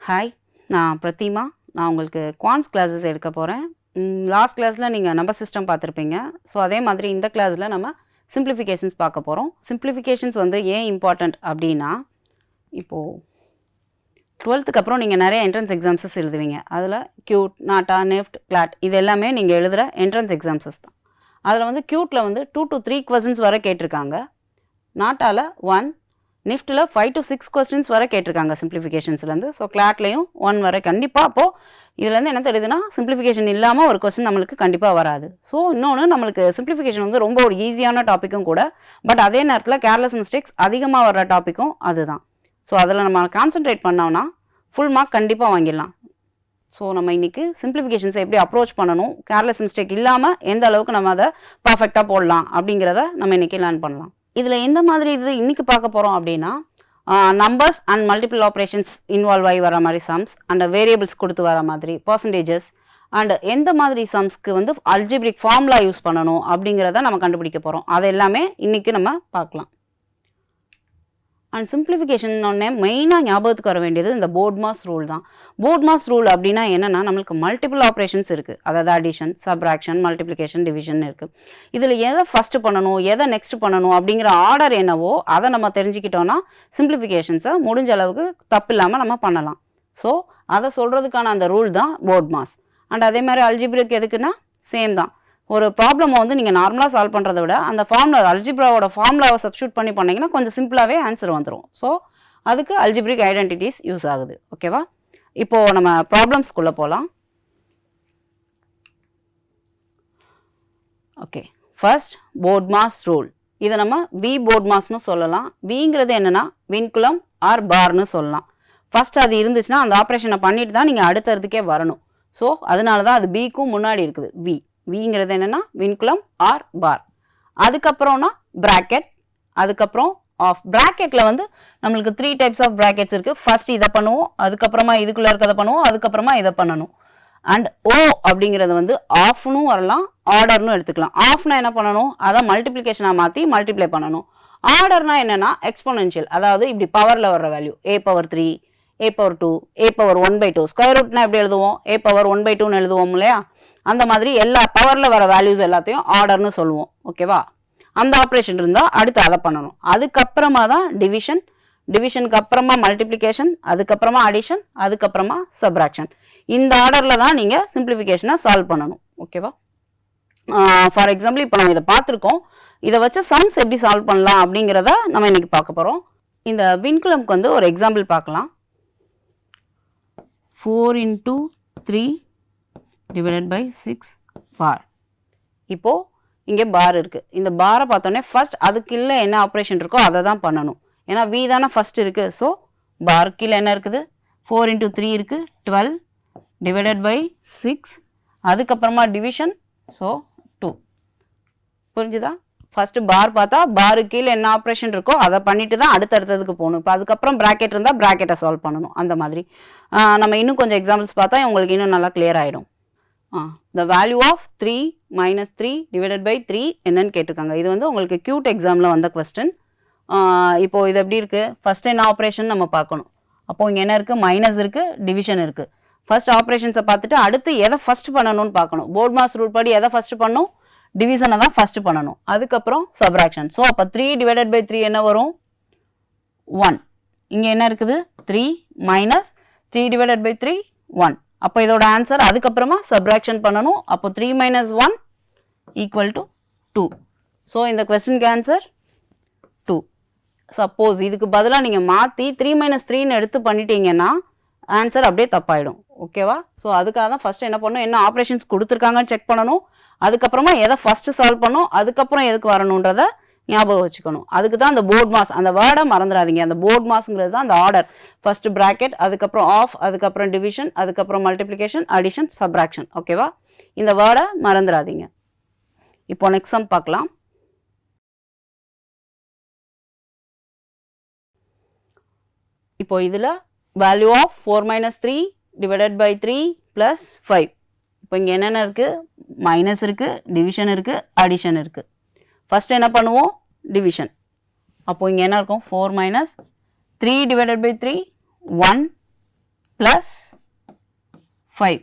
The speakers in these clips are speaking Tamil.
ஹாய், நான் பிரதிமா. நான் உங்களுக்கு குவான்ஸ் கிளாஸஸ் எடுக்க போகிறேன். லாஸ்ட் கிளாஸில் நீங்கள் நம்பர் சிஸ்டம் பார்த்துருப்பீங்க. ஸோ அதே மாதிரி இந்த கிளாஸில் நம்ம சிம்பிளிஃபிகேஷன்ஸ் பார்க்க போகிறோம். சிம்பிளிஃபிகேஷன்ஸ் வந்து ஏன் இம்பார்ட்டண்ட் அப்படின்னா, இப்போது 12th அப்புறம் நீங்கள் நிறைய என்ட்ரன்ஸ் எக்ஸாம்ஸஸ் எழுதுவீங்க. அதில் கியூட், நாட்டா, நெஃப்ட், கிளாட் இது எல்லாமே நீங்கள் எழுதுகிற என்ட்ரன்ஸ் எக்ஸாம்ஸஸ் தான். அதில் வந்து கியூட்டில் வந்து 2 to 3 கொஸ்டின்ஸ் வரை கேட்டிருக்காங்க. நாட்டாவில் 1, நிஃப்ட்டில் 5 to 6 கொஸ்டின்ஸ் வரை கேட்டிருக்காங்க சிம்பிளிஃபிகேஷன்ஸ்லேருந்து. ஸோ கிளாட்லேயும் 1 வரை கண்டிப்பாக. அப்போது இதுலேருந்து என்ன தெரியுதுன்னா, சிம்பிளிஃபிகேஷன் இல்லாமல் ஒரு கொஸ்டின் நம்மளுக்கு கண்டிப்பாக வராது. ஸோ இன்னொன்று, நம்மளுக்கு சிம்பிளிஃபிகேஷன் வந்து ரொம்ப ஒரு ஈஸியான டாப்பிக்கும் கூட. பட் அதே நேரத்தில் கேர்லெஸ் மிஸ்டேக்ஸ் அதிகமாக வர்ற டாப்பிக்கும் அதுதான். ஸோ அதில் நம்ம கான்சென்ட்ரேட் பண்ணோம்னா ஃபுல் மார்க் கண்டிப்பாக வாங்கிடலாம். ஸோ நம்ம இன்றைக்கி சிம்பிளிஃபிகேஷன்ஸை எப்படி அப்ரோச் பண்ணணும், கேர்லெஸ் மிஸ்டேக் இல்லாமல் எந்த அளவுக்கு நம்ம அதை பர்ஃபெக்டாக போடலாம் அப்படிங்கிறத நம்ம இன்றைக்கி லேர்ன் பண்ணலாம். இதில் எந்த மாதிரி இது இன்றைக்கி பார்க்க போகிறோம் அப்படின்னா, numbers and multiple operations involve ஆகி வர மாதிரி சம்ஸ் அண்ட் வேரியபிள்ஸ் கொடுத்து வர மாதிரி பர்சன்டேஜஸ் அண்ட் எந்த மாதிரி சம்ஸ்க்கு வந்து அல்ஜிப்ரிக் ஃபார்முலா யூஸ் பண்ணணும் அப்படிங்கிறத நம்ம கண்டுபிடிக்க போகிறோம். அது எல்லாமே இன்றைக்கி நம்ம பார்க்கலாம். அண்ட் சிம்பிளிஃபிகேஷன் ஒன்று மெயினாக ஞாபகத்துக்கு வர வேண்டியது இந்த போர்ட்மாஸ் ரூல் தான். போர்ட்மாஸ் ரூல் அப்படின்னா என்னென்னா, நம்மளுக்கு மல்டிபிள் ஆப்ரேஷன்ஸ் இருக்குது. அதாவது அடிஷன், சப்ராக்ஷன், மல்டிப்ளிகேஷன், டிவிஷன் இருக்குது. இதில் எதை ஃபஸ்ட்டு பண்ணணும், எதை நெக்ஸ்ட் பண்ணணும் அப்படிங்கிற ஆர்டர் என்னவோ அதை நம்ம தெரிஞ்சுக்கிட்டோன்னா சிம்பிளிஃபிகேஷன்ஸை முடிஞ்ச அளவுக்கு தப்பு இல்லாமல் நம்ம பண்ணலாம். ஸோ அதை சொல்கிறதுக்கான அந்த ரூல் தான் போர்ட்மாஸ். அண்ட் அதே மாதிரி அல்ஜிப்ரிக் எதுக்குன்னா சேம் தான். ஒரு ப்ராப்ளமை வந்து நீங்கள் நார்மலாக சால்வ் பண்ணுறதை விட அந்த ஃபார்முலா, அல்ஜிப்ராவோட ஃபார்முலாவை சப்ஸ்டியூட் பண்ணிங்கன்னா கொஞ்சம் சிம்பிளாகவே ஆன்சர் வந்துடும். ஸோ அதுக்கு அல்ஜிப்ரிக் ஐடென்டிட்டிஸ் யூஸ் ஆகுது. ஓகேவா? இப்போது நம்ம ப்ராப்ளம்ஸ்குள்ளே போகலாம். Okay, first போர்ட்மாஸ் rule. இதை நம்ம வி போர்ட்மாஸ்னு சொல்லலாம். விங்கிறது என்னென்னா வின்குலம் ஆர் பார்னு சொல்லலாம். ஃபர்ஸ்ட் அது இருந்துச்சுன்னா அந்த ஆப்ரேஷனை பண்ணிட்டு தான் நீங்கள் அடுத்ததுக்கே வரணும். ஸோ அதனால தான் அது பிக்கும் முன்னாடி இருக்குது வி. விங்கிறது என்னென்னா வின்குலம் ஆர் பார். அதுக்கப்புறம்னா ப்ராக்கெட், அதுக்கப்புறம் ஆஃப். ப்ராக்கெட்டில் வந்து நம்மளுக்கு 3 டைப்ஸ் ஆஃப் ப்ராக்கெட்ஸ் இருக்குது. ஃபர்ஸ்ட் இதை பண்ணுவோம், அதுக்கப்புறமா இதுக்குள்ளே இருக்கிறத பண்ணுவோம், அதுக்கப்புறமா இதை பண்ணணும். அண்ட் ஓ அப்படிங்கிறது வந்து ஆஃப்னு வரலாம், ஆர்டர்னு எடுத்துக்கலாம். ஆஃப்னா என்ன பண்ணணும், அதை மல்டிப்ளிகேஷனாக மாற்றி மல்டிப்ளை பண்ணணும். ஆர்டர்னா என்னென்னா எக்ஸ்போனென்ஷியல், அதாவது இப்படி பவரில் வர்ற value a⁻3, a⁻2, a⁻1/2. Square ரூட்னா எப்படி எழுதுவோம், a⁻1/2ன்னு எழுதுவோம் இல்லையா? அந்த மாதிரி எல்லா பவரில் வர வேல்யூஸ் எல்லாத்தையும் ஆர்டர்னு சொல்லுவோம். ஓகேவா? அந்த ஆப்ரேஷன் இருந்தால் அடுத்து அதை பண்ணணும். அதுக்கப்புறமா தான் டிவிஷன், டிவிஷனுக்கு அப்புறமா மல்டிப்ளிகேஷன், அதுக்கப்புறமா அடிஷன், அதுக்கப்புறமா சப்ராக்ஷன். இந்த ஆர்டரில் தான் நீங்கள் சிம்பிளிஃபிகேஷனை சால்வ் பண்ணணும். ஓகேவா? ஃபார் எக்ஸாம்பிள் இப்போ நம்ம இதை பார்த்துருக்கோம். இதை வச்சு சம்ஸ் எப்படி சால்வ் பண்ணலாம் அப்படிங்கிறத நம்ம இன்னைக்கு பார்க்க போகிறோம். இந்த வின்குலம்க்கு வந்து ஒரு எக்ஸாம்பிள் பார்க்கலாம். 4 into 3 divided by 6 பார். இப்போது இங்கே பார் இருக்குது. இந்த பாரை பார்த்தோன்னே ஃபர்ஸ்ட் அதுக்கு இல்லை என்ன ஆப்ரேஷன் இருக்கோ அதை தான் பண்ணணும். ஏன்னா வி தானே ஃபஸ்ட் இருக்குது. ஸோ பார் கீழே என்ன இருக்குது, 4 into 3 இருக்குது, 12 divided by 6. அதுக்கப்புறமா டிவிஷன், ஸோ 2. புரிஞ்சுதா? ஃபஸ்ட்டு பார் பார்த்தா பாரு கீழே என்ன ஆப்ரேஷன் இருக்கோ அதை பண்ணிட்டு தான் அடுத்தடுத்ததுக்கு போகணும். இப்போ அதுக்கப்புறம் ப்ராக்கெட் இருந்தால் ப்ராக்கெட்டை சால்வ் பண்ணணும். அந்த மாதிரி நம்ம இன்னும் கொஞ்சம் எக்ஸாம்பிள்ஸ் பார்த்தா உங்களுக்கு இன்னும் நல்லா கிளியர் ஆகிடும். The value of 3 - 3 divided by 3 என்னன்னு கேட்டிருக்காங்க. இது வந்து உங்களுக்கு கியூட் எக்ஸாமில் வந்த கொஸ்டின். இப்போது இது எப்படி இருக்குது, ஃபஸ்ட் என்ன ஆப்ரேஷன் நம்ம பார்க்கணும். அப்போது இங்கே என்ன இருக்குது, மைனஸ் இருக்குது, டிவிஷன் இருக்குது. ஃபர்ஸ்ட் ஆப்ரேஷன்ஸை பார்த்துட்டு அடுத்து எதை ஃபஸ்ட் பண்ணணும்னு பார்க்கணும். போர்ட்மாஸ் ரூல் படி எதை ஃபஸ்ட்டு பண்ணணும், டிவிஷனை தான் ஃபஸ்ட்டு பண்ணணும். அதுக்கப்புறம் சப்ராக்ஷன். ஸோ அப்போ 3 divided by 3 என்ன வரும், 1. இங்கே என்ன இருக்குது, 3 - 3 divided by 3 1. அப்போ இதோட ஆன்சர் அதுக்கப்புறமா சப்ராக்ஷன் பண்ணணும். அப்போ 3 - 1 = 2. ஸோ இந்த கொஸ்டினுக்கு ஆன்சர் 2. சப்போஸ் இதுக்கு பதிலாக நீங்கள் மாற்றி 3 - 3ன்னு எடுத்து பண்ணிட்டீங்கன்னா ஆன்சர் அப்படியே தப்பாயிடும். ஓகேவா? ஸோ அதுக்காக தான் ஃபஸ்ட்டு என்ன பண்ணணும், என்ன ஆப்ரேஷன்ஸ் கொடுத்துருக்காங்கன்னு செக் பண்ணணும். அதுக்கப்புறமா எதை ஃபஸ்ட்டு சால்வ் பண்ணணும், அதுக்கப்புறம் எதுக்கு வரணுன்றதை ஞாபகம் வச்சுக்கணும். அதுக்கு தான் அந்த போர்ட்மாஸ், அந்த வேர்டை மறந்துடாதீங்க. அந்த போர்ட்மாஸ்ங்கிறது தான் அந்த ஆர்டர். ஃபஸ்ட்டு ப்ராக்கெட், அதுக்கப்புறம் ஆஃப், அதுக்கப்புறம் டிவிஷன், அதுக்கப்புறம் மல்டிப்ளிகேஷன், அடிஷன், சப்ராக்ஷன். ஓகேவா? இந்த வேர்டை மறந்துடாதீங்க. இப்போ நெக்ஸ்ட் சம் பார்க்கலாம். இப்போ இதில் value of 4 - 3 divided by 3 plus 5. இப்போ இங்கே என்னென்ன இருக்குது, மைனஸ் இருக்குது, டிவிஷன் இருக்குது, அடிஷன் இருக்குது. ஃபஸ்ட்டு என்ன பண்ணுவோம், டிவிஷன். அப்போது இங்கே என்ன இருக்கும், 4 - 3 divided by 3 1 ப்ளஸ் 5.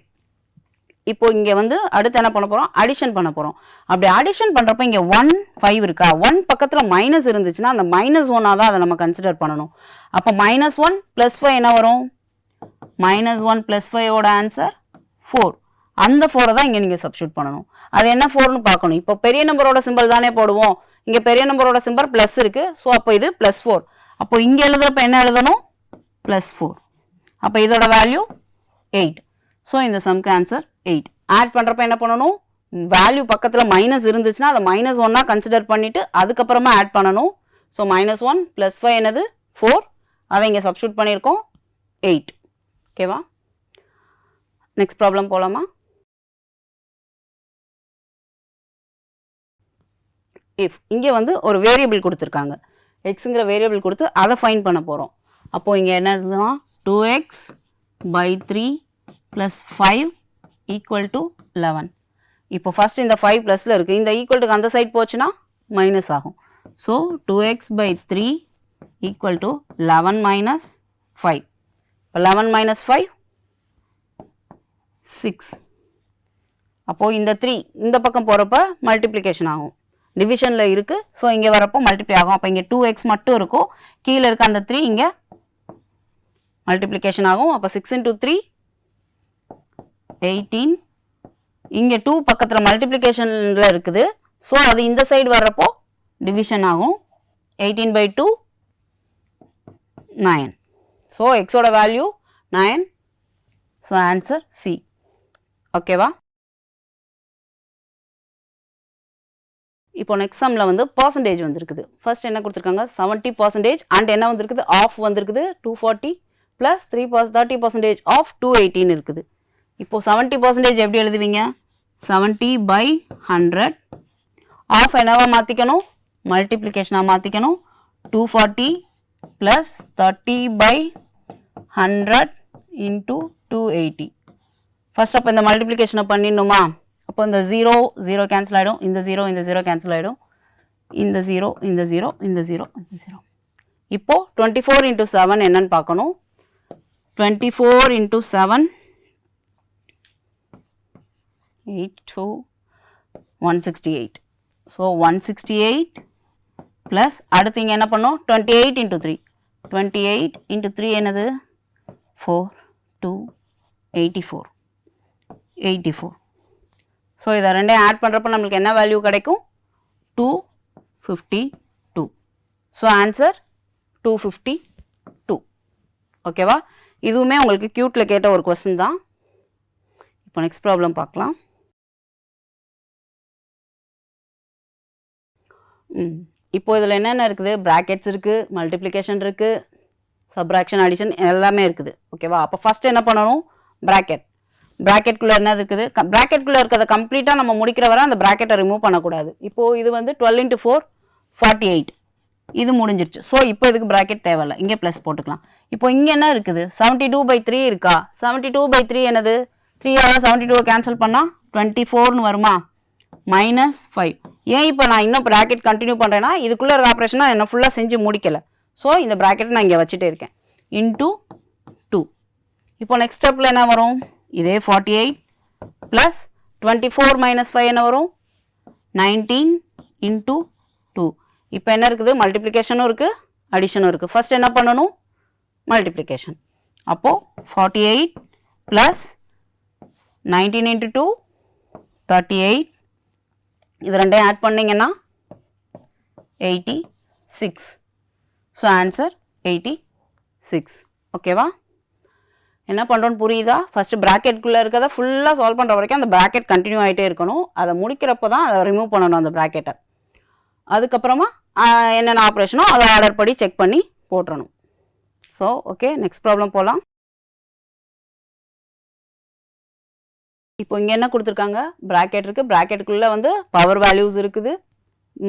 இப்போ இங்கே வந்து அடுத்து என்ன பண்ண போகிறோம், அடிஷன் பண்ண போகிறோம். அப்படி அடிஷன் பண்ணுறப்ப இங்கே 1 5 இருக்கா, 1 பக்கத்தில் மைனஸ் இருந்துச்சுன்னா அந்த -1 தான் அதை நம்ம கன்சிடர் பண்ணணும். அப்போ -1 + 5 என்ன வரும், -1 + 5 ஆன்சர் 4. அந்த 4 தான் இங்கே நீங்கள் சப்ஸ்டியூட் பண்ணணும். அது என்ன 4னு பார்க்கணும். இப்போ பெரிய நம்பரோட சிம்பிள் தானே போடுவோம், இங்கே பெரிய நம்பரோட சிம்பிள் ப்ளஸ் இருக்குது. ஸோ அப்போ இது +4. அப்போ இங்கே எழுதுறப்ப என்ன எழுதணும், +4. அப்போ இதோட வேல்யூ 8. ஸோ இந்த சம்க்கு ஆன்சர் 8. ஆட் பண்ணுறப்ப என்ன பண்ணணும், வேல்யூ பக்கத்தில் மைனஸ் இருந்துச்சுன்னா அதை -1 கன்சிடர் பண்ணிவிட்டு அதுக்கப்புறமா ஆட் பண்ணணும். ஸோ -1 + 5 என்னது 4, அதை இங்கே சப்ஸ்டியூட் பண்ணியிருக்கோம் 8. ஓகேவா, நெக்ஸ்ட் ப்ராப்ளம் போகலாமா. இஃப் இங்கே வந்து ஒரு வேரியபிள் கொடுத்துருக்காங்க, எக்ஸுங்கிற வேரியபிள் கொடுத்து அதை ஃபைன் பண்ண போகிறோம். அப்போது இங்கே என்ன இருக்குதுன்னா 2x/3 + 5 = 11. இப்போ ஃபஸ்ட் இந்த 5 ப்ளஸில் இருக்குது, இந்த ஈக்குவல்ட்டுக்கு அந்த சைட் போச்சுன்னா மைனஸ் ஆகும். So 2x/3 = 11 - 5. இப்போ 11 - 5 6. அப்போது இந்த 3 இந்த பக்கம் போகிறப்ப மல்டிப்ளிகேஷன் ஆகும், டிவிஷனில் இருக்குது. ஸோ இங்கே வரப்போ மல்டிப்ளை ஆகும். அப்போ இங்கே 2x மட்டும் இருக்கும், கீழே இருக்க அந்த 3 இங்கே மல்டிப்ளிகேஷன் ஆகும். அப்போ 6 × 3 18. இங்கே 2 பக்கத்தில் மல்டிப்ளிகேஷனில் இருக்குது. ஸோ அது இந்த சைடு வர்றப்போ டிவிஷன் ஆகும். 18/2 9. ஸோ எக்ஸோட வேல்யூ 9. So answer C. ஓகேவா. இப்போ நெக்ஸ்ட் சம்மில் வந்து பர்சன்டேஜ் வந்துருக்குது. ஃபர்ஸ்ட் என்ன கொடுத்துருக்காங்க, 70% அண்ட் என்ன வந்திருக்குது, ஆஃப் வந்திருக்குது 240 + 30% ஆஃப் 218 இருக்குது. இப்போ 70% எப்படி எழுதுவீங்க, 70/100. ஆஃப் என்னவா மாற்றிக்கணும், மல்டிப்ளிகேஷனாக மாற்றிக்கணும். 240 + 30/100 × 280. ஃபர்ஸ்ட் அப்போ இந்த மல்டிப்ளிகேஷனை பண்ணிடணுமா. அப்போ இந்த 0 கேன்சல் ஆகிடும், இந்த 0 கேன்சல் ஆகிடும், இந்த 0 இந்த 0 இந்த 0 இந்த 0. இப்போது 24 × 7 என்னன்னு பார்க்கணும். 24 × 7 8 2 168. ஸோ 168 ப்ளஸ் அடுத்து இங்கே என்ன பண்ணோம், 28 × 3. 28 × 3 என்னது 4 2 84 84. ஸோ இதை ரெண்டையும் ஆட் பண்ணுறப்ப நம்மளுக்கு என்ன வேல்யூ கிடைக்கும், 252. So answer 252. ஓகேவா. இதுவுமே உங்களுக்கு கியூட்டில் கேட்ட ஒரு கொஸ்டின் தான். இப்போ நெக்ஸ்ட் ப்ராப்ளம் பார்க்கலாம். இப்போ இதில் என்னென்ன இருக்குது, ப்ராக்கெட்ஸ் இருக்குது, மல்டிப்ளிகேஷன் இருக்குது, சப்ராக்ஷன் அடிஷன் எல்லாமே இருக்குது. ஓகேவா. அப்போ ஃபஸ்ட்டு என்ன பண்ணணும், ப்ராக்கெட்குள்ளே என்ன இருக்குது, ப்ராக்கெட்குள்ளே இருக்கிறத கம்ப்ளீட்டாக நம்ம முடிக்கிற வரை அந்த ப்ராக்கெட்டை ரிமூவ் பண்ணக்கூடாது. இப்போது இது வந்து 12 × 4 48. இது முடிஞ்சிருச்சு. ஸோ இப்போ இதுக்கு ப்ராக்கெட் தேவையில்லை, இங்கே ப்ளஸ் போட்டுக்கலாம். இப்போ இங்கே என்ன இருக்குது, 72/3 இருக்கா. 72/3 என்னது, 3ஆல் 72 கேன்சல் பண்ணால் 24னு வருமா, -5. ஏன் இப்போ நான் இன்னும் ப்ராக்கெட் கண்டினியூ பண்ணுறேன்னா இதுக்குள்ளே இருக்க ஆப்ரேஷனாக என்ன ஃபுல்லாக செஞ்சு முடிக்கலை. ஸோ இந்த ப்ராக்கெட்டை நான் இங்கே வச்சுட்டே இருக்கேன். × 2. இப்போ நெக்ஸ்ட் ஸ்டெப்பில் என்ன வரும், இதே 48 ப்ளஸ் 24 - 5 என்ன வரும், 19 × 2. இப்போ என்ன இருக்குது, மல்டிப்ளிகேஷனும் இருக்குது அடிஷனும் இருக்குது. ஃபர்ஸ்ட் என்ன பண்ணணும், மல்டிப்ளிகேஷன். அப்போது 48 ப்ளஸ் 19 × 2 38. இது ரெண்டையும் ஆட் பண்ணிங்கன்னா 86. So answer 86. ஓகேவா. என்ன பண்ணுறோன்னு புரியுதா. ஃபஸ்ட்டு ப்ராக்கெட்குள்ளே இருக்கிறத ஃபுல்லாக சால்வ் பண்ணுற வரைக்கும் அந்த ப்ராக்கெட் கண்டினியூ ஆகிட்டே இருக்கணும். அதை முடிக்கிறப்போ தான் அதை ரிமூவ் பண்ணணும் அந்த ப்ராக்கெட்டை. அதுக்கப்புறமா என்னென்ன ஆப்ரேஷனோ அதை ஆர்டர் படி செக் பண்ணி போட்டுறணும். ஸோ ஓகே, நெக்ஸ்ட் ப்ராப்ளம் போகலாம். இப்போ இங்கே என்ன கொடுத்துருக்காங்க, ப்ராக்கெட் இருக்குது, ப்ராக்கெட்டுக்குள்ளே வந்து பவர் வேல்யூஸ் இருக்குது,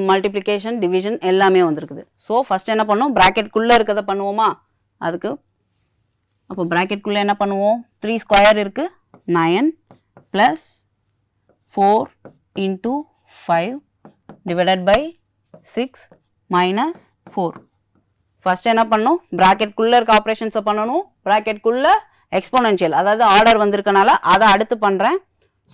மல்டிப்ளிகேஷன் டிவிஷன் எல்லாமே வந்துருக்குது. ஸோ ஃபஸ்ட் என்ன பண்ணுவோம், ப்ராக்கெட்குள்ளே இருக்கிறத பண்ணுவோமா. அதுக்கு அப்போ ப்ராக்கெட்குள்ளே என்ன பண்ணுவோம், 3 ஸ்கொயர் இருக்குது 9 ப்ளஸ் 4 × 5 / 6 - 4. ஃபஸ்ட் என்ன பண்ணணும், ப்ராக்கெட்குள்ளே இருக்க ஆப்ரேஷன்ஸை பண்ணணும். ப்ராக்கெட்குள்ளே எக்ஸ்போனென்ஷியல், அதாவது ஆர்டர் வந்திருக்கனால அதை அடுத்து பண்ணுறேன்.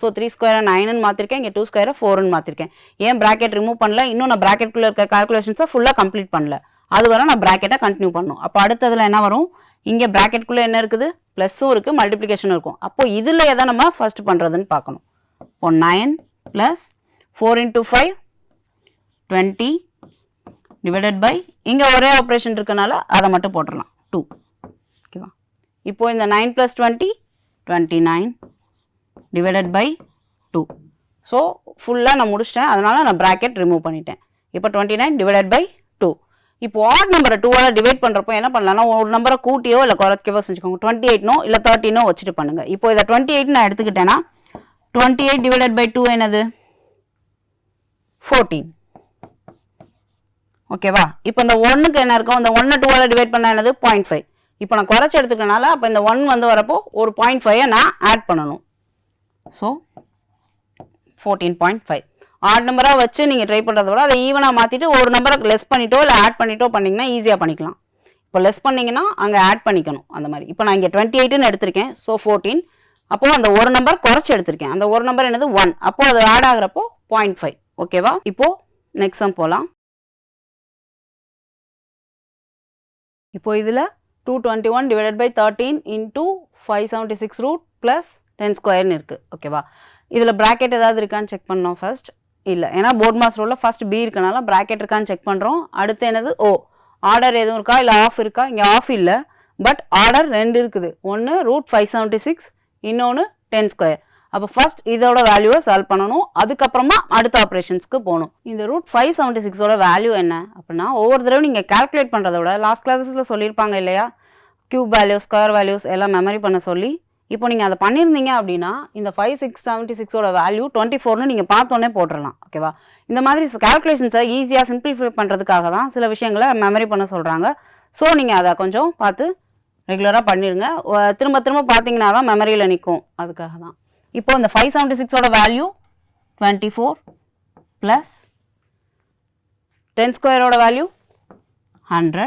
ஸோ 3 ஸ்கொயரை 9ன்னு மாற்றிருக்கேன், இங்கே 2 ஸ்கொயரை 4ன்னு மாற்றிருக்கேன். ஏன் ப்ராக்கெட் ரிமூவ் பண்ணல, இன்னும் நான் ப்ராக்கெட்டுக்குள்ளே இருக்க கால்குலேஷன்ஸை ஃபுல்லாக கம்ப்ளீட் பண்ணல, அது வரை நான் ப்ராக்கெட்டை கண்டினியூ பண்ணணும். அப்போ அடுத்ததில் என்ன வரும், இங்கே ப்ராக்கெட்டுக்குள்ளே என்ன இருக்குது, ப்ளஸ்ஸும் இருக்குது மல்டிப்ளிகேஷனும் இருக்கும். அப்போது இதில் எதை நம்ம ஃபஸ்ட்டு பண்ணுறதுன்னு பார்க்கணும். இப்போ 9 + 4 × 5 20 டிவைடட் பை, இங்கே ஒரே ஆப்ரேஷன் இருக்கனால அதை மட்டும் போட்டுடலாம் 2. ஓகேவா? இப்போ இந்த 9 + 20 29 டிவைடட் பை 2. ஸோ ஃபுல்லாக நான் முடிச்சிட்டேன், அதனால் நான் ப்ராக்கெட் ரிமூவ் பண்ணிட்டேன். இப்போ 29 டிவைடட் பை 2. இப்போ ஆட் நம்பரை 2ஆல் டிவைட் பண்ணுறப்போ என்ன பண்ணலாம்னா, ஒரு நம்பரை கூட்டியோ இல்லை குறைக்கவோ செஞ்சுக்கோங்க. 28நோ இல்லை 13நோ வச்சுட்டு பண்ணுங்கள். இப்போ இதை 28 நான் எடுத்துக்கிட்டேன்னா 28 டிவைடட் பை 2 என்னது 14. ஓகேவா? இப்போ இந்த 1க்கு என்ன இருக்கும், இந்த 1 2ஆல் டிவைட் பண்ண என்னது 0.5. இப்போ நான் குறைச்சி எடுத்துக்கனால அப்போ இந்த 1 வந்து வரப்போ ஒரு 0.5ஐ நான் ஆட் பண்ணணும். ஸோ 14.5. ஆட் நம்பராக வச்சு நீங்கள் ட்ரை பண்ணுறத விட அதை ஈவனாக மாற்றிட்டு ஒரு நம்பரை லெஸ் பண்ணிட்டோ இல்லை ஆட் பண்ணிட்டோ பண்ணிங்கன்னா ஈஸியாக பண்ணிக்கலாம். இப்போ லெஸ் பண்ணிங்கன்னா அங்கே ஆட் பண்ணிக்கணும் அந்த மாதிரி. இப்போ நான் இங்கே 28ன்னு எடுத்திருக்கேன், ஸோ 14. அப்போது அந்த ஒரு நம்பர் குறைச்சி எடுத்திருக்கேன், அந்த ஒரு நம்பர் என்னது 1. அப்போது அது ஆட் ஆகிறப்போ 0.5. ஓகேவா? இப்போது நெக்ஸ்ட் சம் போகலாம். இப்போ இதில் 221 divided by 13 into 576 root plus 10 ஸ்கொயர்னு இருக்குது. ஓகேவா? இதில் ப்ராக்கெட் ஏதாவது இருக்கான்னு செக் பண்ணோம் ஃபர்ஸ்ட். இல்லை, ஏன்னா போர்ட் மாஸ் ரூலில் ஃபர்ஸ்ட் பி இருக்கனால ப்ராக்கெட் இருக்கான்னு செக் பண்ணுறோம். அடுத்து என்னது ஓ, ஆர்டர் எதுவும் இருக்கா இல்லை ஆஃப் இருக்கா, இங்கே ஆஃப் இல்லை, பட் ஆர்டர் 2 இருக்குது. ஒன்று √576, இன்னொன்று 10 ஸ்கொயர். அப்போ ஃபர்ஸ்ட் இதோட வேல்யூவை சால்வ் பண்ணணும், அதுக்கப்புறமா அடுத்த ஆப்ரேஷன்ஸ்க்கு போகணும். இந்த √576ஓட வேல்யூ என்ன அப்படின்னா, ஒவ்வொரு தடவை நீங்கள் கால்குலேட் பண்ணுறத விட லாஸ்ட் கிளாஸஸில் சொல்லியிருப்பாங்க இல்லையா, கியூப் வேல்யூஸ் ஸ்கொயர் வேல்யூஸ் எல்லாம் மெமரி பண்ண சொல்லி. இப்போ நீங்கள் அதை பண்ணியிருந்தீங்க அப்படின்னா இந்த 5676ஓட வேல்யூ 24ன்னு நீங்கள் பார்த்தோன்னே போட்டுடலாம். ஓகேவா? இந்த மாதிரி கால்குலேஷன்ஸை ஈஸியாக சிம்பிளிஃபை பண்ணுறதுக்காக தான் சில விஷயங்களை மெமரி பண்ண சொல்கிறாங்க. ஸோ நீங்கள் அதை கொஞ்சம் பார்த்து ரெகுலராக பண்ணிடுங்க. திரும்ப திரும்ப பார்த்தீங்கன்னா தான் மெமரியில் நிற்கும், அதுக்காக தான். இப்போ இந்த 576ஓட வேல்யூ 24 ப்ளஸ் 10 ஸ்கொயரோட வேல்யூ 100.